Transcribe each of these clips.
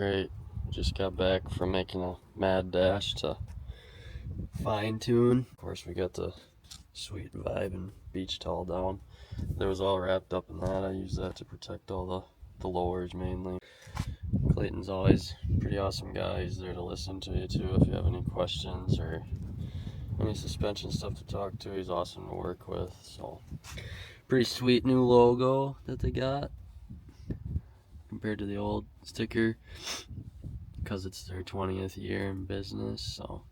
Alright, just got back from making a mad dash to fine tune. Of course, we got the sweet vibe and beach towel down. That was all wrapped up in that. I use that to protect all the lowers mainly. Clayton's always a pretty awesome guy. He's there to listen to you too if you have any questions or any suspension stuff to talk to. He's awesome to work with. So, pretty sweet new logo that they got compared to the old sticker, because it's their 20th year in business. So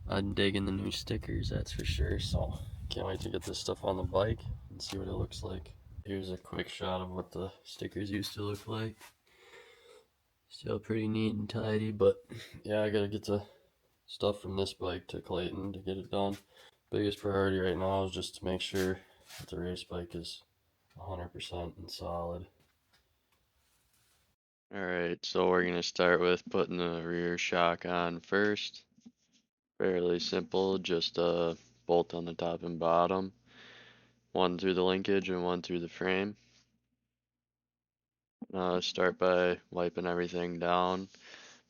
I'm digging the new stickers, that's for sure. So can't wait to get this stuff on the bike and see what it looks like. Here's a quick shot of what the stickers used to look like. Still pretty neat and tidy, but yeah, I gotta get the stuff from this bike to Clayton to get it done. Biggest priority right now is just to make sure that the race bike is 100% and solid. Alright, so we're going to start with putting the rear shock on first. Fairly simple, just a bolt on the top and bottom. One through the linkage and one through the frame. Start by wiping everything down,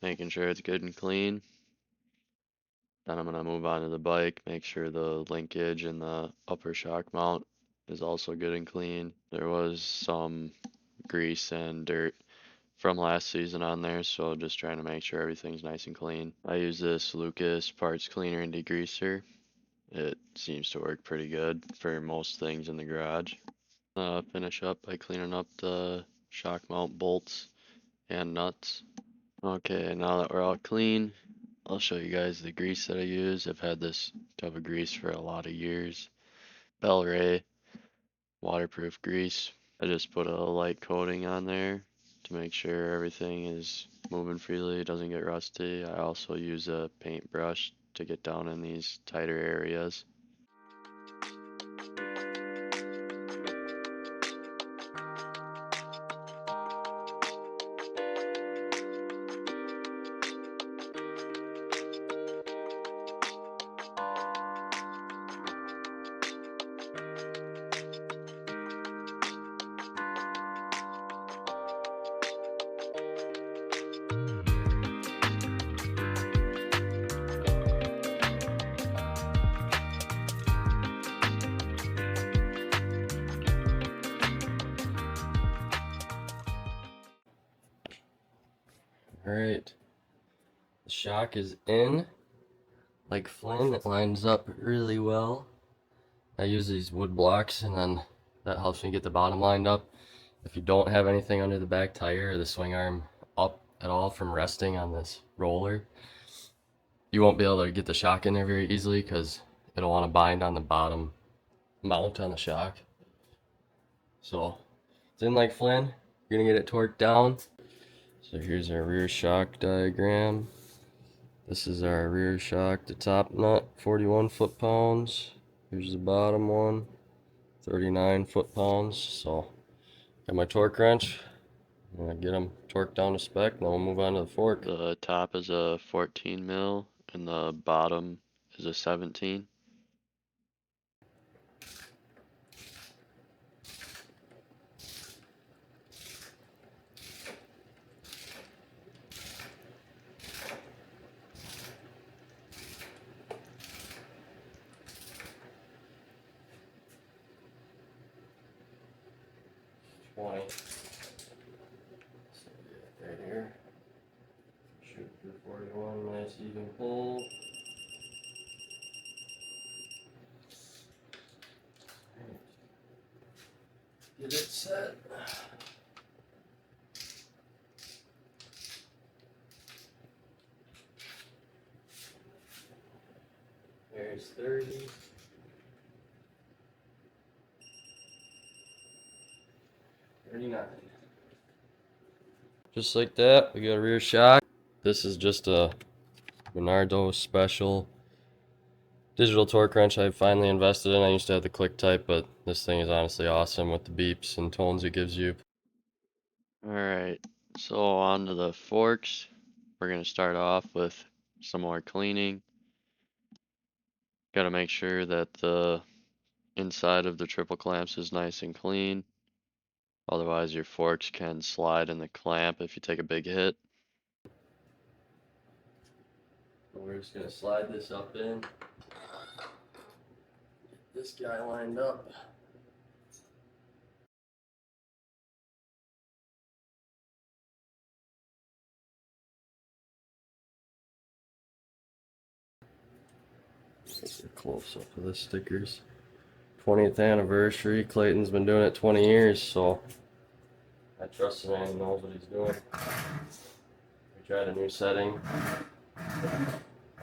making sure it's good and clean. Then I'm going to move on to the bike, make sure the linkage and the upper shock mount is also good and clean. There was some grease and dirt from last season on there, so just trying to make sure everything's nice and clean. I use this Lucas parts cleaner and degreaser. It seems to work pretty good for most things in the garage. Finish up by cleaning up the shock mount bolts and nuts. Okay, now that we're all clean, I'll show you guys the grease that I use. I've had this tub of grease for a lot of years. Bel-Ray waterproof grease. I just put a light coating on there to make sure everything is moving freely, doesn't get rusty. I also use a paintbrush to get down in these tighter areas. Alright, the shock is in. Like Flynn, it lines up really well. I use these wood blocks and then that helps me get the bottom lined up. If you don't have anything under the back tire or the swing arm up at all from resting on this roller, you won't be able to get the shock in there very easily because it'll want to bind on the bottom mount on the shock. So it's in like Flynn. You're gonna get it torqued down. So here's our rear shock diagram. This is our rear shock, the top nut, 41 foot-pounds. Here's the bottom one, 39 foot-pounds. So got my torque wrench. I'm gonna get them torqued down to spec, and then we'll move on to the fork. The top is a 14 mil and the bottom is a 17. Right here. Shoot through 41, nice even pull. Get it set. There's 30. Just like that, we got a rear shock. This is just a Menardo special digital torque wrench I finally invested in. I used to have the click type, but this thing is honestly awesome with the beeps and tones it gives you. Alright, so on to the forks. We're going to start off with some more cleaning. Got to make sure that the inside of the triple clamps is nice and clean. Otherwise your forks can slide in the clamp if you take a big hit. We're just gonna slide this up in. Get this guy lined up. Here's a close up of the stickers. 20th anniversary. Clayton's been doing it 20 years, so I trust the man knows what he's doing. We tried a new setting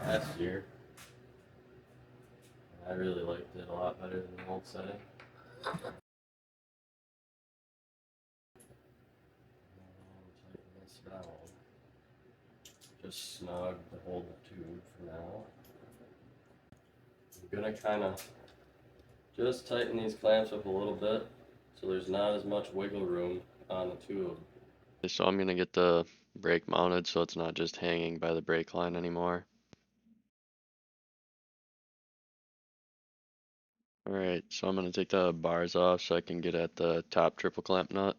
last year. I really liked it a lot better than the old setting. Tighten this down. Just snug to hold the tube for now. I'm gonna kind of just tighten these clamps up a little bit so there's not as much wiggle room on the tube. So I'm gonna get the brake mounted so it's not just hanging by the brake line anymore. Alright, so I'm gonna take the bars off so I can get at the top triple clamp nut.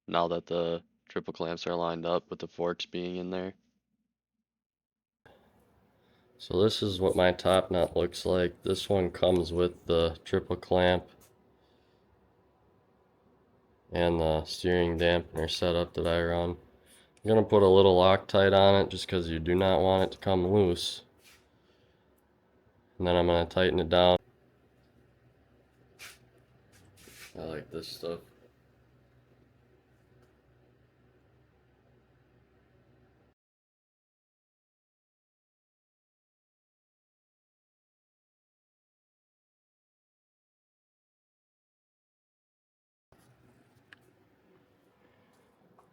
Now that the triple clamps are lined up with the forks being in there. So this is what my top nut looks like. This one comes with the triple clamp and the steering dampener setup that I run. I'm gonna put a little Loctite on it just because you do not want it to come loose. And then I'm gonna tighten it down. I like this stuff.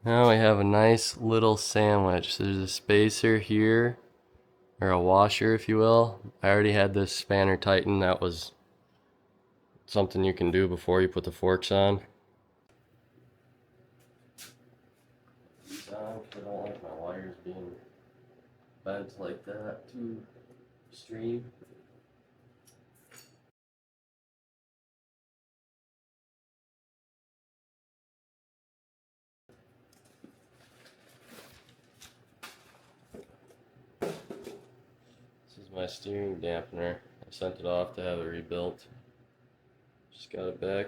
Now we have a nice little sandwich. There's a spacer here, or a washer if you will. I already had this spanner tightened. That was something you can do before you put the forks on. I don't like my wires being bent like that too extreme. This is my steering dampener. I sent it off to have it rebuilt. Just got it back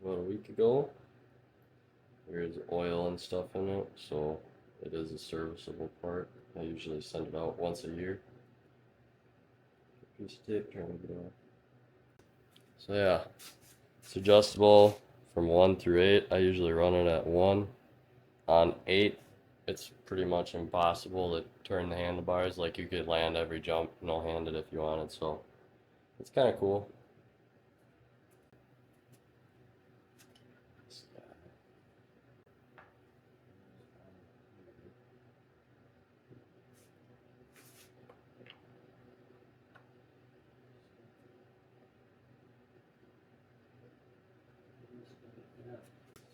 about a week ago. There's oil and stuff in it, so it is a serviceable part. I usually send it out once a year. Piece of tape trying to get off. So yeah, it's adjustable from 1 through 8. I usually run it at 1. On 8, it's pretty much impossible to turn the handlebars. Like you could land every jump no-handed if you wanted, so it's kind of cool.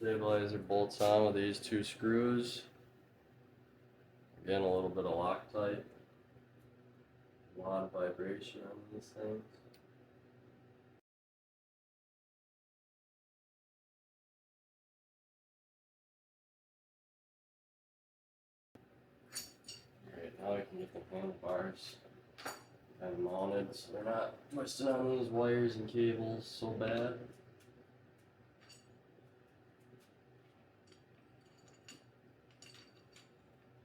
Stabilizer bolts on with these 2 screws. Again, a little bit of Loctite. A lot of vibration on these things. Alright, now we can get the handlebars kind of mounted so they're not twisting on these wires and cables so bad.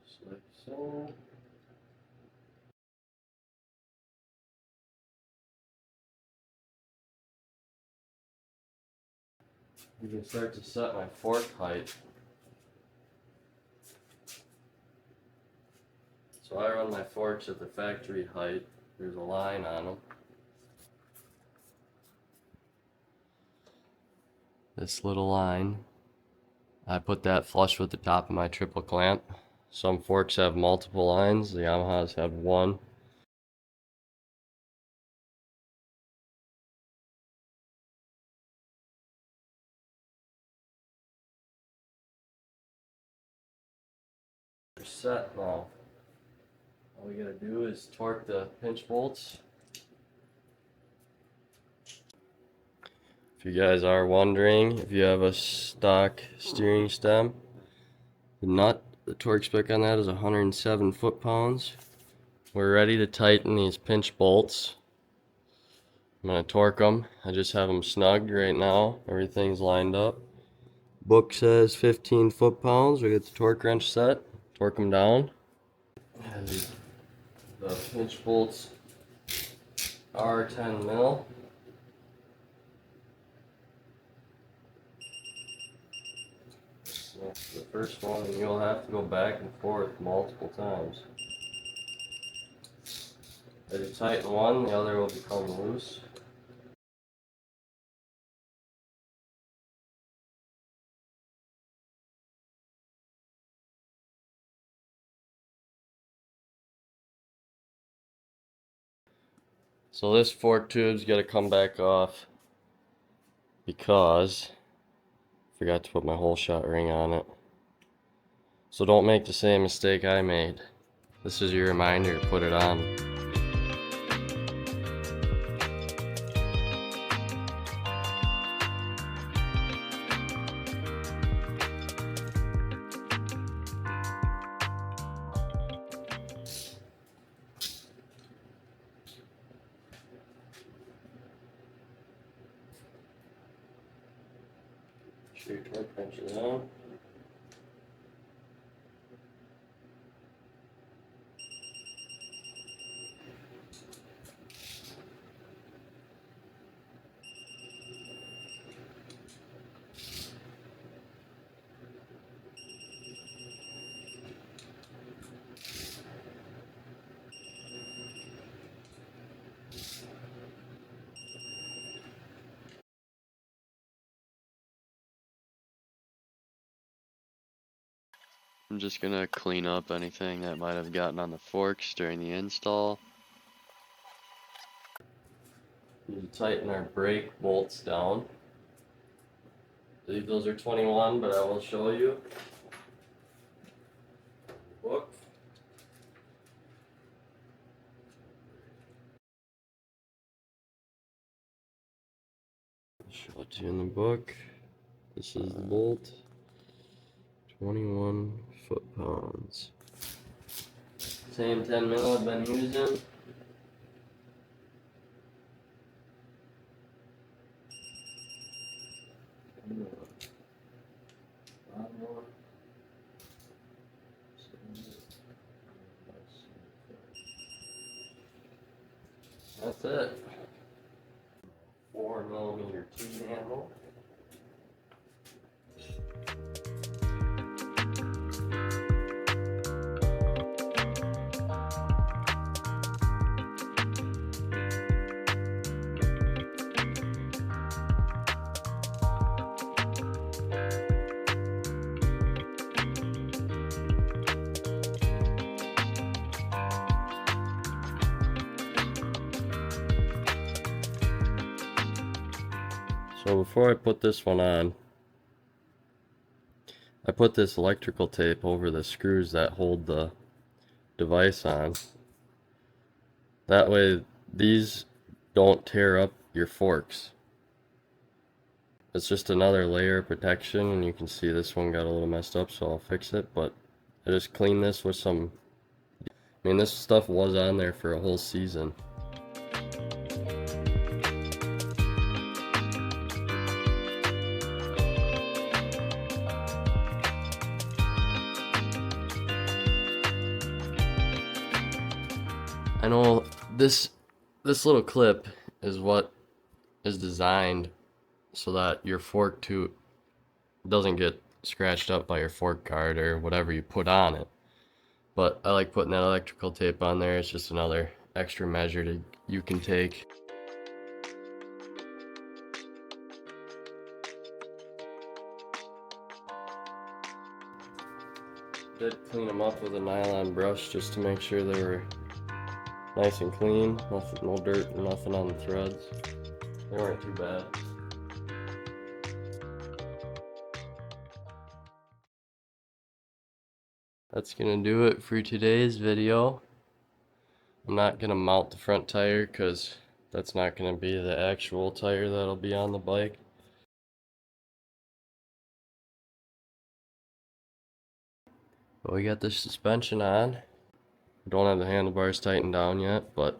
Just like so. You can start to set my fork height. So I run my forks at the factory height. There's a line on them. This little line. I put that flush with the top of my triple clamp. Some forks have multiple lines. The Yamahas have 1. They're set now. All we gotta do is torque the pinch bolts. If you guys are wondering, if you have a stock steering stem, the torque spec on that is 107 foot-pounds. we're ready to tighten these pinch bolts. I'm gonna torque them. I just have them snugged right now. Everything's lined up. Book says 15 foot-pounds. We get the torque wrench set. Torque them down. The pinch bolts are 10 mil. So the first one, you'll have to go back and forth multiple times. As you tighten one, the other will become loose. So this fork tube's got to come back off because I forgot to put my hole shot ring on it. So don't make the same mistake I made. This is your reminder to put it on. Sure your torque wrench is on. I'm just gonna clean up anything that might have gotten on the forks during the install. We need to tighten our brake bolts down. I believe those are 21, but I will show you. Book. Show it to you in the book. This is the bolt. 21 foot-pounds. Same 10 mil I've been using. That's it. 4mm T handle. So before I put this one on, I put this electrical tape over the screws that hold the device on. That way these don't tear up your forks. It's just another layer of protection, and you can see this one got a little messed up, so I'll fix it. But I just cleaned this with some, I mean, this stuff was on there for a whole season. I know this little clip is what is designed so that your fork tube doesn't get scratched up by your fork guard or whatever you put on it. But I like putting that electrical tape on there. It's just another extra measure you can take. Did clean them up with a nylon brush just to make sure they were nice and clean. Nothing, no dirt, nothing on the threads. They weren't too bad. That's gonna do it for today's video. I'm not gonna mount the front tire because that's not gonna be the actual tire that'll be on the bike. But we got the suspension on. Don't have the handlebars tightened down yet, but